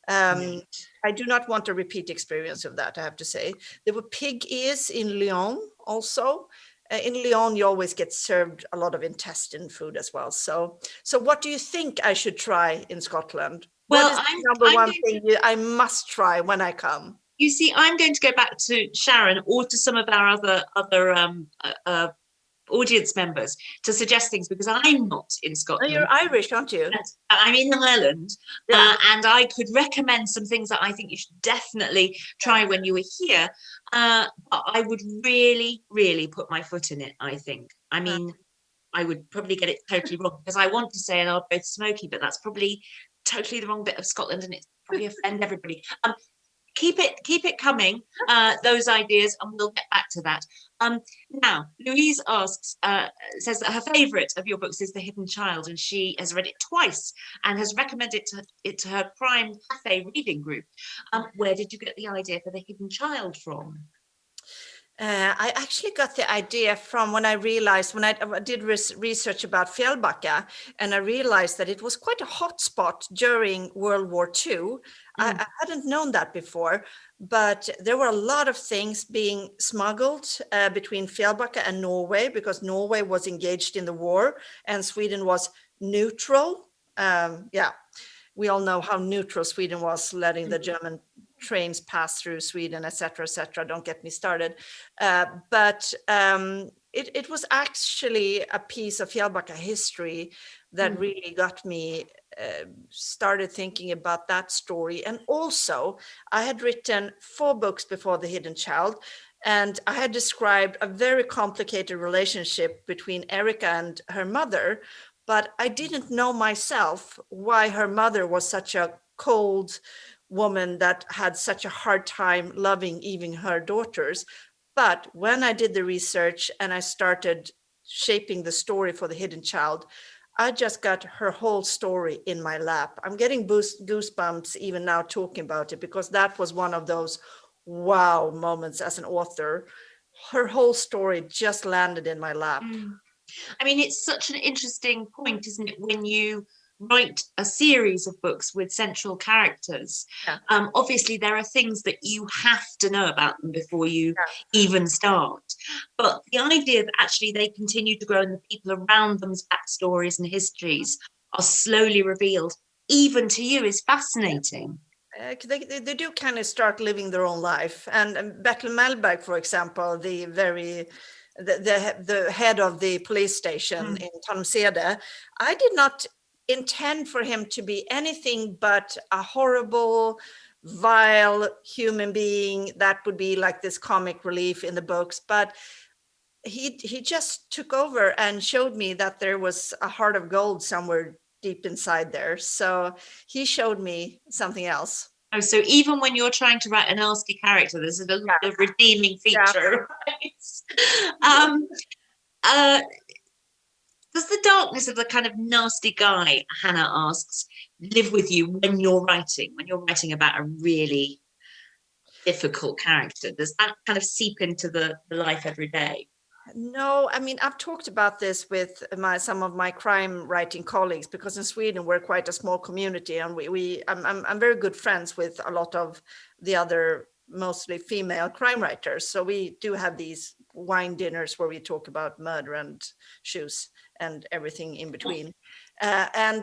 I do not want a repeat experience of that, I have to say. There were pig ears in Lyon also. In Lyon, you always get served a lot of intestine food as well. So what do you think I should try in Scotland? Well, what is the number one thing I must try when I come? You see, I'm going to go back to Sharon or to some of our other audience members to suggest things, because I'm not in Scotland. Oh, you're Irish, aren't you? I'm in Ireland, and I could recommend some things that I think you should definitely try when you were here. But I would really, really put my foot in it, I think. I mean, I would probably get it totally wrong, because I want to say an Ardbeg smoky, but that's probably totally the wrong bit of Scotland, and it's probably offend everybody. Keep it coming, those ideas, and we'll get back to that. Now, Louise asks, says that her favourite of your books is The Hidden Child, and she has read it twice and has recommended it to her Prime Cafe reading group. Where did you get the idea for The Hidden Child from? I actually got the idea from when I did research about Fjällbacka, and I realized that it was quite a hot spot during World War II. I hadn't known that before, but there were a lot of things being smuggled between Fjällbacka and Norway, because Norway was engaged in the war and Sweden was neutral. We all know how neutral Sweden was, letting the German trains pass through Sweden, etc., etc. Don't get me started. But it was actually a piece of Fjällbacka history that really got me started thinking about that story. And also, I had written 4 books before The Hidden Child, and I had described a very complicated relationship between Erica and her mother. but I didn't know myself why her mother was such a cold woman that had such a hard time loving even her daughters. But when I did the research and I started shaping the story for The Hidden Child, I just got her whole story in my lap. I'm getting goosebumps even now talking about it, because that was one of those wow moments as an author. Her whole story just landed in my lap. I mean, it's such an interesting point, isn't it, when you write a series of books with central characters. Yeah. Obviously, there are things that you have to know about them before you even start. But the idea that actually they continue to grow and the people around them's backstories and histories are slowly revealed, even to you, is fascinating. They do kind of start living their own life. And Bertil Mellberg, for example, the head of the police station in Tanumshede, I did not intend for him to be anything but a horrible, vile human being that would be like this comic relief in the books. But he just took over and showed me that there was a heart of gold somewhere deep inside there. So he showed me something else. Oh, so even when you're trying to write a nasty character, there's a little redeeming feature, right? Does the darkness of the kind of nasty guy, Hannah asks, live with you when you're writing about a really difficult character? Does that kind of seep into the life every day? No, I mean, I've talked about this with some of my crime writing colleagues, because in Sweden we're quite a small community, and I'm very good friends with a lot of the other mostly female crime writers. So we do have these wine dinners where we talk about murder and shoes and everything in between. I'm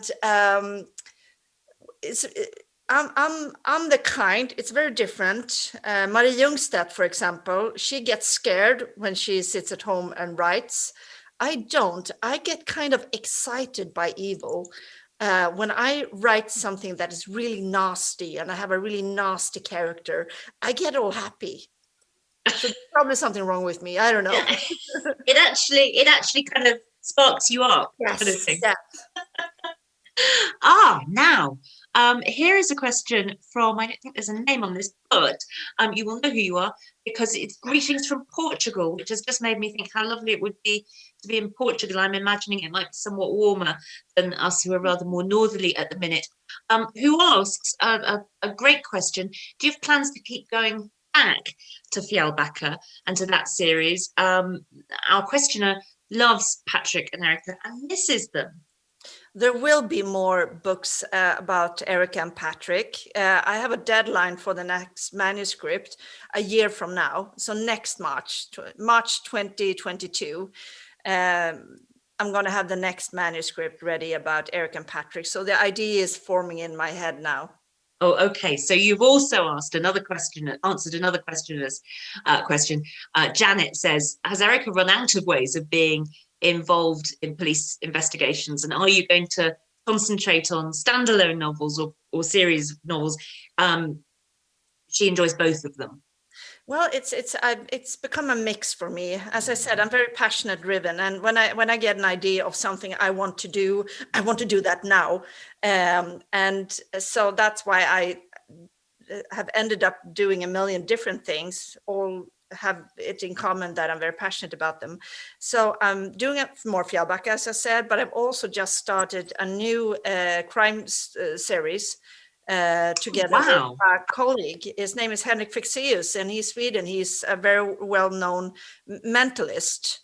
the kind, it's very different. Marie Ljungstedt, for example, she gets scared when she sits at home and writes. I don't. I get kind of excited by evil. When I write something that is really nasty and I have a really nasty character, I get all happy. So there's probably something wrong with me. I don't know. It actually kind of sparks you up. Yes. Kind of thing. Yes. Now, here is a question from, I don't think there's a name on this, but you will know who you are, because it's greetings from Portugal, which has just made me think how lovely it would be to be in Portugal. I'm imagining it might be somewhat warmer than us, who are rather more northerly at the minute. Who asks a great question: do you have plans to keep going back to Fjällbacka and to that series? Our questioner loves Patrick and Erica and misses them. There will be more books about Erica and Patrick. I have a deadline for the next manuscript a year from now. So next March 2022, I'm going to have the next manuscript ready about Erica and Patrick. So the idea is forming in my head now. Oh, okay. So you've also asked another question, answered another questioner's question. Janet says, has Erica run out of ways of being involved in police investigations, and are you going to concentrate on standalone novels or series of novels? She enjoys both of them. Well, it's become a mix for me. As I said, I'm very passionate driven, and when I get an idea of something I want to do that now, and so that's why I have ended up doing a million different things, all have it in common that I'm very passionate about them. So I'm doing it more Fjällbacka, as I said, but I've also just started a new crime series together with a colleague. His name is Henrik Fexeus, and he's Sweden. He's a very well-known mentalist.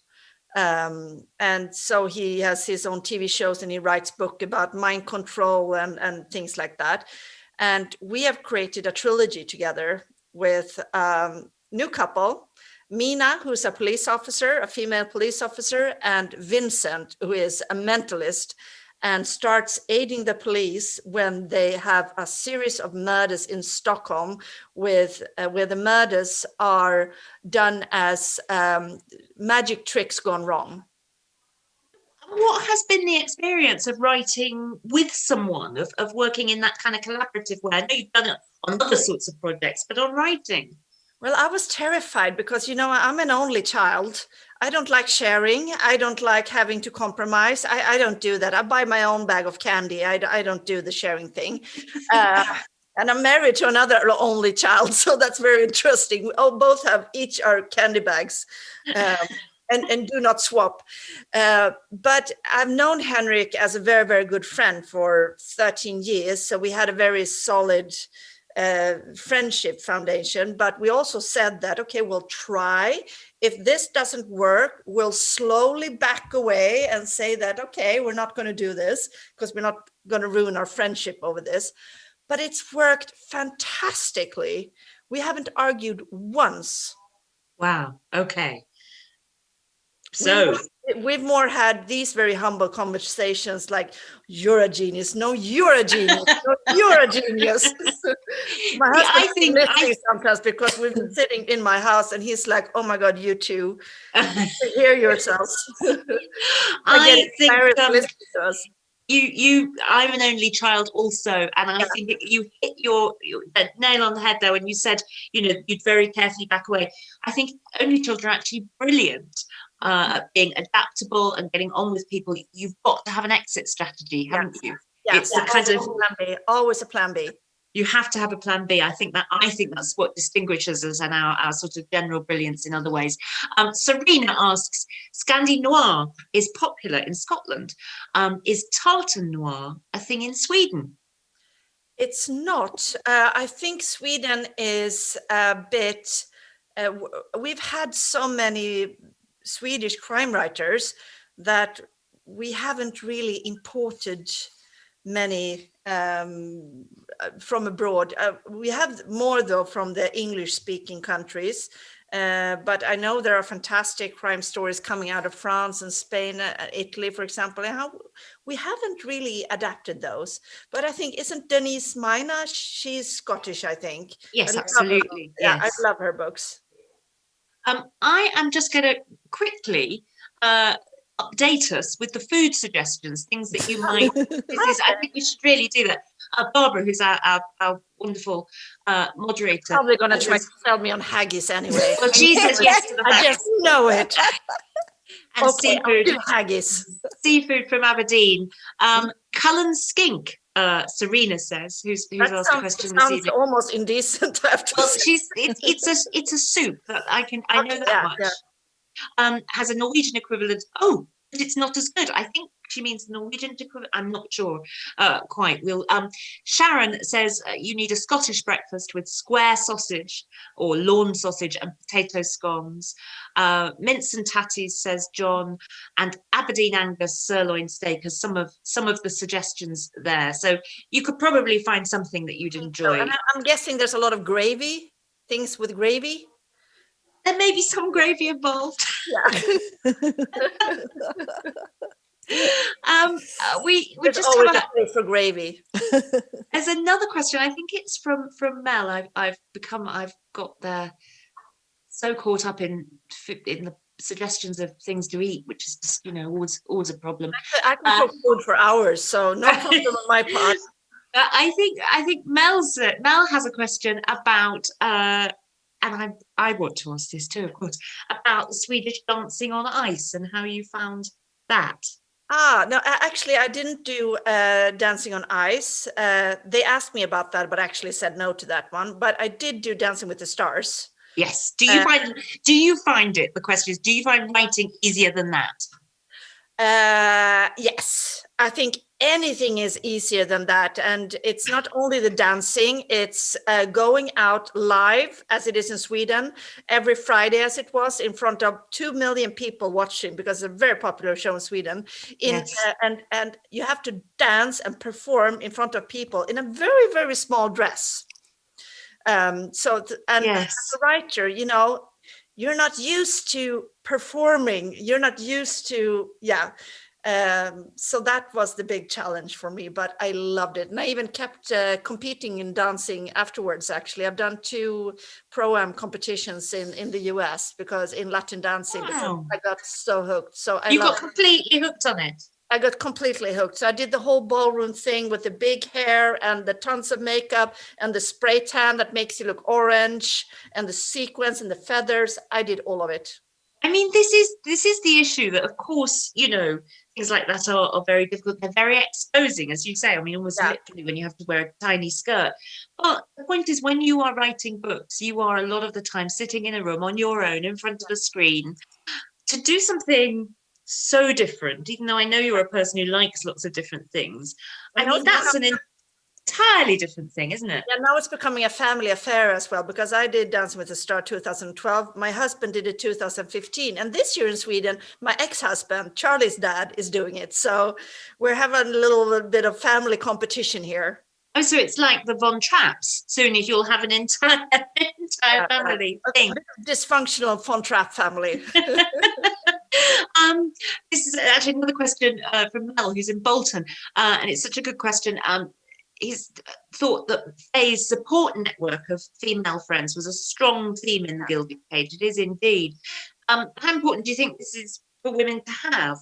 And so he has his own TV shows, and he writes books about mind control and things like that. And we have created a trilogy together with new couple, Mina, who's a police officer, a female police officer, and Vincent, who is a mentalist, and starts aiding the police when they have a series of murders in Stockholm where the murders are done as magic tricks gone wrong. What has been the experience of writing with someone, of working in that kind of collaborative way? I know you've done it on other sorts of projects, but on writing? Well, I was terrified because, I'm an only child. I don't like sharing. I don't like having to compromise. I don't do that. I buy my own bag of candy. I don't do the sharing thing. And I'm married to another only child, so that's very interesting. We all both have each our candy bags, and do not swap. But I've known Henrik as a very, very good friend for 13 years. So we had a very solid friendship foundation. But we also said that, okay, we'll try. If this doesn't work, we'll slowly back away and say that, okay, we're not going to do this because we're not going to ruin our friendship over this. But it's worked fantastically. We haven't argued once. Wow. Okay. So we've more had these very humble conversations like, you're a genius. No, you're a genius. No, you're a genius. My husband is listening sometimes because we've been sitting in my house and he's like, oh my God, you two. Hear yourselves. I think I'm an only child also, and I think you hit your nail on the head there when you said, you'd very carefully back away. I think only children are actually brilliant at being adaptable and getting on with people. You've got to have an exit strategy, haven't you? Yeah, it's the kind of plan B, always a plan B. You have to have a plan B. I think that's what distinguishes us and our sort of general brilliance in other ways. Serena asks, Scandi Noir is popular in Scotland. Is tartan noir a thing in Sweden? It's not. I think Sweden is a bit, we've had so many Swedish crime writers that we haven't really imported many from abroad. We have more though from the English speaking countries, but I know there are fantastic crime stories coming out of France and Spain, Italy, for example. We haven't really adapted those, but I think, isn't Denise Mina, she's Scottish, I think. Yes, absolutely. Yeah, I love her books. I am just going to quickly update us with the food suggestions, things that you might. I think we should really do that. Barbara, who's our wonderful moderator, probably going to try to sell me on haggis anyway. Well, she says yes to the I just know it. And okay, seafood, haggis. Seafood from Aberdeen. Cullen skink. Serena says, who's asked a question this evening. Almost indecent. I have to say. It's a soup that I know that much. Yeah. Has a Norwegian equivalent. Oh, but it's not as good. I think she means Norwegian equivalent. I'm not sure quite. Sharon says you need a Scottish breakfast with square sausage or lawn sausage and potato scones. Mince and tatties, says John, and Aberdeen Angus sirloin steak as some of the suggestions there. So you could probably find something that you'd enjoy. And I'm guessing there's a lot of gravy, things with gravy. There may be some gravy involved. Yeah. We just always a place for gravy. There's another question. I think it's from Mel. I've got there so caught up in the suggestions of things to eat, which is just always a problem. I can cook food for hours, so no problem on my part. I think Mel has a question about. And I want to ask this too, of course, about Swedish dancing on ice and how you found that. No, actually, I didn't do dancing on ice. They asked me about that, but I actually said no to that one. But I did do Dancing with the Stars. Yes. Do you find it? The question is, do you find writing easier than that? Yes, I think anything is easier than that. And it's not only the dancing, it's going out live, as it is in Sweden, every Friday, as it was, in front of 2 million people watching, because it's a very popular show in Sweden. Yes. And you have to dance and perform in front of people in a very, very small dress. Yes. As a writer, you're not used to performing. You're not used to, so that was the big challenge for me, but I loved it. And I even kept competing in dancing afterwards, actually. I've done 2 pro-am competitions in the US, because in Latin dancing, wow. I got so hooked. So you got completely hooked on it. I got completely hooked. So I did the whole ballroom thing with the big hair and the tons of makeup and the spray tan that makes you look orange and the sequins and the feathers. I did all of it. I mean, this is the issue that, of course, things like that are very difficult. They're very exposing, as you say. I mean, almost Yeah. literally when you have to wear a tiny skirt. But the point is, when you are writing books, you are a lot of the time sitting in a room on your own in front of a screen to do something so different. Even though I know you're a person who likes lots of different things, And I now mean, that's an entirely different thing, isn't it? yeah, now it's becoming a family affair as well, because I did Dancing with the Star 2012. My husband did it 2015. And this year in Sweden, my ex-husband, Charlie's dad, is doing it. So we're having a little bit of family competition here. Oh, so it's like the Von Trapps. Soon you'll have an entire family thing. Dysfunctional Von Trapp family. This is actually another question from Mel, who's in Bolton, and it's such a good question. He's thought that Faye's support network of female friends was a strong theme in the Gilded Cage. It is indeed. How important do you think this is for women to have?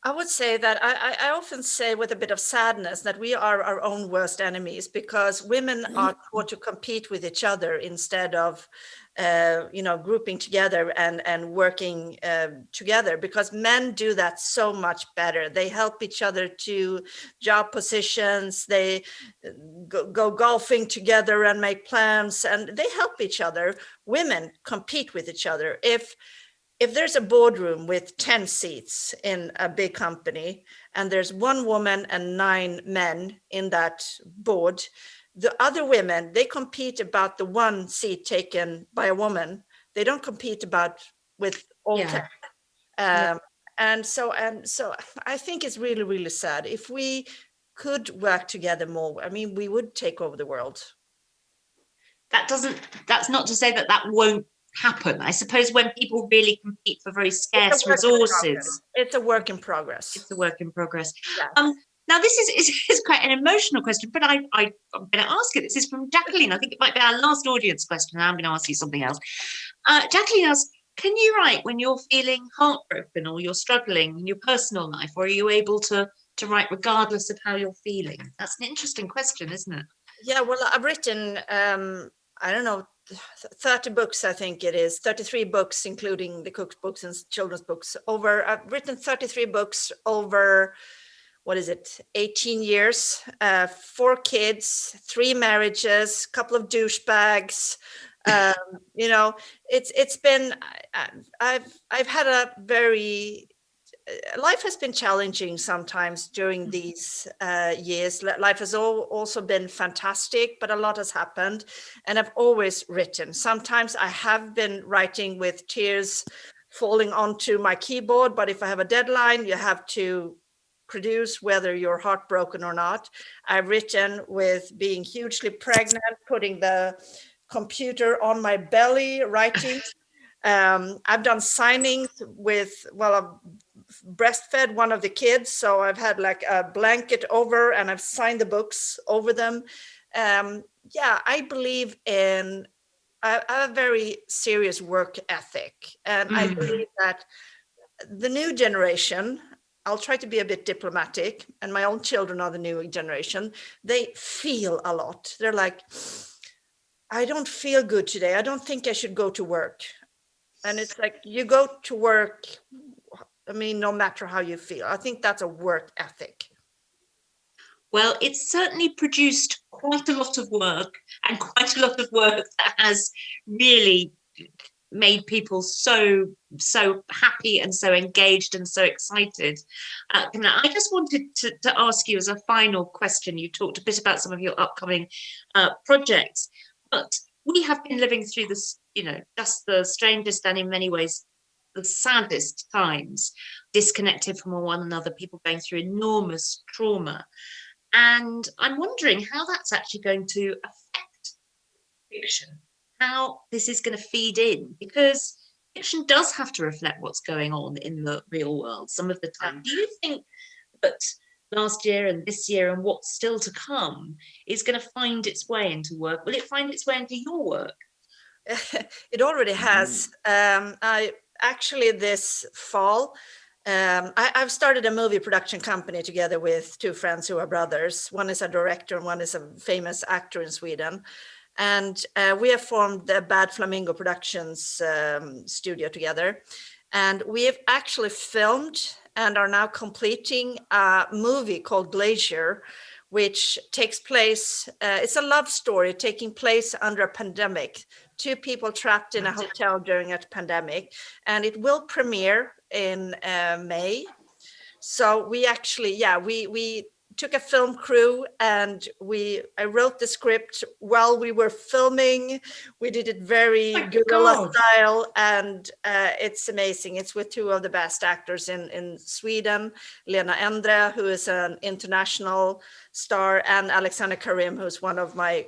I would say that I often say with a bit of sadness that we are our own worst enemies, because women are taught to compete with each other instead of, grouping together and working together, because men do that so much better. They help each other to job positions. They go golfing together and make plans, and they help each other. Women compete with each other. If there's a boardroom with 10 seats in a big company and there's one woman and 9 men in that board, the other women, they compete about the one seat taken by a woman. They don't compete with all 10. And so I think it's really, really sad. If we could work together more, I mean, we would take over the world. That's not to say that won't happen. I suppose when people really compete for very scarce resources. It's a work in progress. It's a work in progress. Yeah. Now this is quite an emotional question, but I'm going to ask it. This is from Jacqueline. I think it might be our last audience question. I'm going to ask you something else. Jacqueline asks, can you write when you're feeling heartbroken or you're struggling in your personal life, or are you able to write regardless of how you're feeling? That's an interesting question, isn't it? Yeah, well, I've written, I don't know, 30 books, I think it is, 33 books, including the cookbooks and children's books. I've written 33 books over, 18 years, 4 kids, 3 marriages, a couple of douchebags. It's been, I've had a very, life has been challenging sometimes during these years. Life has also been fantastic, but a lot has happened. And I've always written. Sometimes I have been writing with tears falling onto my keyboard, but if I have a deadline, you have to produce whether you're heartbroken or not. I've written with being hugely pregnant, putting the computer on my belly, writing. I've done signings with, I've breastfed one of the kids, so I've had like a blanket over and I've signed the books over them. I believe in, I have a very serious work ethic, and I believe that the new generation, I'll try to be a bit diplomatic, and my own children are the new generation, they feel a lot. They're like, I don't feel good today. I don't think I should go to work. And it's like, you go to work, I mean, no matter how you feel. I think that's a work ethic. Well, it's certainly produced quite a lot of work, and quite a lot of work that has really made people so happy and so engaged and so excited. I just wanted to ask you as a final question. You talked a bit about some of your upcoming projects, but we have been living through this, just the strangest and in many ways the saddest times, disconnected from one another, people going through enormous trauma. And I'm wondering how that's actually going to affect fiction, how this is going to feed in, because fiction does have to reflect what's going on in the real world some of the time. Do you think that last year and this year and what's still to come is going to find its way into work? Will it find its way into your work? It already has. I actually, this fall, I've started a movie production company together with 2 friends who are brothers. One is a director and one is a famous actor in Sweden. And we have formed the Bad Flamingo Productions studio together. And we have actually filmed and are now completing a movie called Glacier, which takes place, it's a love story taking place under a pandemic. Two people trapped in a hotel during a pandemic, and it will premiere in May. So we actually, we took a film crew and I wrote the script while we were filming. We did it very guerrilla style, and it's amazing. It's with two of the best actors in Sweden, Lena Endre, who is an international star, and Alexander Karim, who's one of my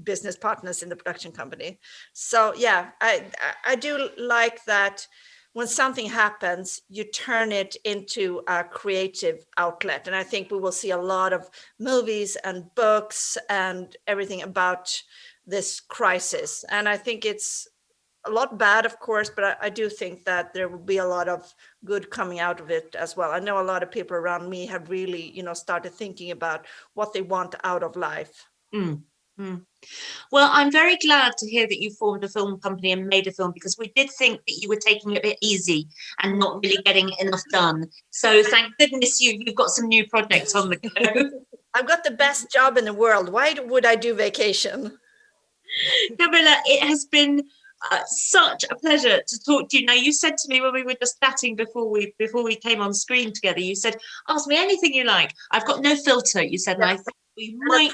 business partners in the production company. So yeah, I do like that. When something happens, you turn it into a creative outlet. And I think we will see a lot of movies and books and everything about this crisis. And I think it's a lot bad, of course, but I do think that there will be a lot of good coming out of it as well. I know a lot of people around me have really, started thinking about what they want out of life. Mm. Mm. Well, I'm very glad to hear that you formed a film company and made a film, because we did think that you were taking it a bit easy and not really getting enough done. So thank goodness you've got some new projects on the go. I've got the best job in the world. Why would I do vacation? Camilla, it has been such a pleasure to talk to you. Now, you said to me when we were just chatting before we came on screen together, you said, ask me anything you like. I've got no filter, you said, and I thought we might,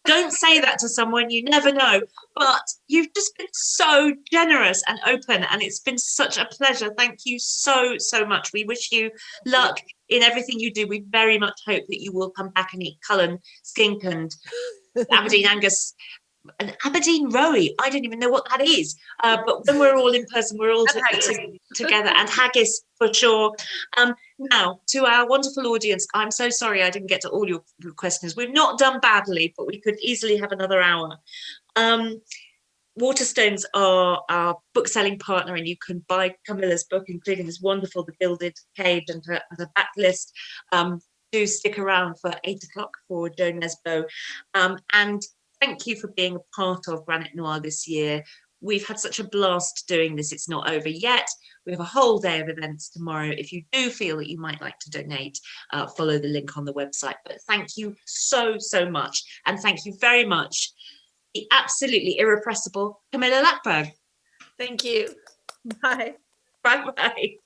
don't say that to someone, you never know. But you've just been so generous and open, and it's been such a pleasure. Thank you so, so much. We wish you luck in everything you do. We very much hope that you will come back and eat Cullen skink and Aberdeen Angus and Aberdeen Rowie. I don't even know what that is. But when we're all in person, we're all together. And haggis for sure. Now, to our wonderful audience, I'm so sorry I didn't get to all your questions. We've not done badly, but we could easily have another hour. Waterstones are our book-selling partner, and you can buy Camilla's book, including this wonderful The Gilded Cage and her backlist. Do stick around for 8 o'clock for Joan Nesbo. And thank you for being a part of Granite Noir this year. We've had such a blast doing this. It's not over yet. We have a whole day of events tomorrow. If you do feel that you might like to donate, follow the link on the website. But thank you so, so much. And thank you very much, the absolutely irrepressible Camilla Läckberg. Thank you. Bye. Bye-bye.